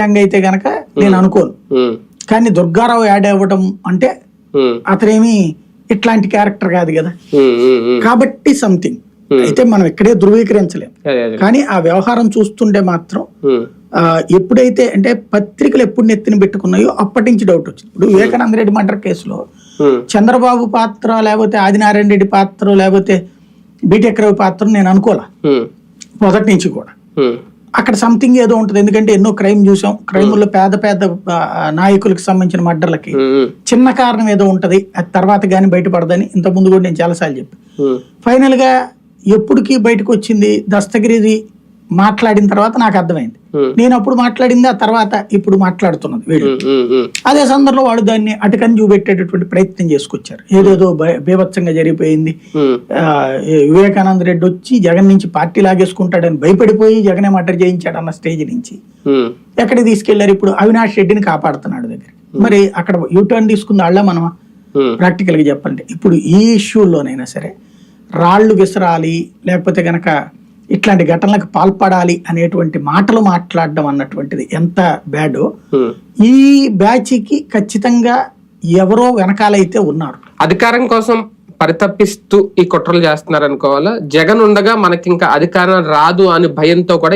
అయితే గనక నేను అనుకోను. కానీ దుర్గారావు యాడ్ అవ్వడం అంటే అతనేమి ఇట్లాంటి క్యారెక్టర్ కాదు కదా, కాబట్టి సంథింగ్ అయితే మనం ఇక్కడే ధృవీకరించలేం. కానీ ఆ వ్యవహారం చూస్తుంటే మాత్రం ఎప్పుడైతే అంటే పత్రికలు ఎప్పుడు నెత్తిన పెట్టుకున్నాయో అప్పటి నుంచి డౌట్ వచ్చింది. ఇప్పుడు వివేకానంద రెడ్డి మర్డర్ కేసులో చంద్రబాబు పాత్ర లేకపోతే ఆదినారాయణ రెడ్డి పాత్ర లేకపోతే బీటెక్ రవి పాత్ర నేను అనుకోలే మొదటి నుంచి కూడా. అక్కడ సంథింగ్ ఏదో ఉంటది, ఎందుకంటే ఎన్నో క్రైమ్ చూసాం. క్రైముల్లో పేద పేద నాయకులకు సంబంధించిన మర్డర్లకి చిన్న కారణం ఏదో ఉంటది, అది తర్వాత గానీ బయటపడదని ఇంత ముందు కూడా నేను చాలాసార్లు చెప్పాను. ఫైనల్ గా ఎప్పుడుకి బయటకు వచ్చింది దస్తగిరి మాట్లాడిన తర్వాత నాకు అర్థమైంది. నేను అప్పుడు మాట్లాడింది ఆ తర్వాత ఇప్పుడు మాట్లాడుతున్నది వీళ్ళు. అదే సందర్భంలో వాడు దాన్ని అటుకని చూపెట్టేటటువంటి ప్రయత్నం చేసుకొచ్చారు. ఏదేదో బీభత్సంగా జరిగిపోయింది, వివేకానంద రెడ్డి వచ్చి జగన్ నుంచి పార్టీ లాగేసుకుంటాడని భయపడిపోయి జగనే మర్డర్ చేయించాడు అన్న స్టేజ్ నుంచి ఎక్కడికి తీసుకెళ్లారు. ఇప్పుడు అవినాష్ రెడ్డిని కాపాడుతున్నాడు దగ్గర. మరి అక్కడ యూటర్న్ తీసుకుంది వాళ్ళ మనమా? ప్రాక్టికల్ గా చెప్పాలంటే ఇప్పుడు ఈ ఇష్యూలోనైనా సరే రాళ్లు విసరాలి లేకపోతే గనక ఇట్లాంటి ఘటనలకు పాల్పడాలి అనేటువంటి మాటలు మాట్లాడడం అన్నటువంటిది ఎంత బ్యాడో, ఈ బ్యాచ్ కి ఖచ్చితంగా ఎవరో వెనకాలైతే ఉన్నారు. అధికారం కోసం పరితపిస్తూ ఈ కుట్రలు చేస్తున్నారు అనుకోవాలా? జగన్ ఉండగా మనకి ఇంకా అధికారం రాదు అని భయంతో కూడా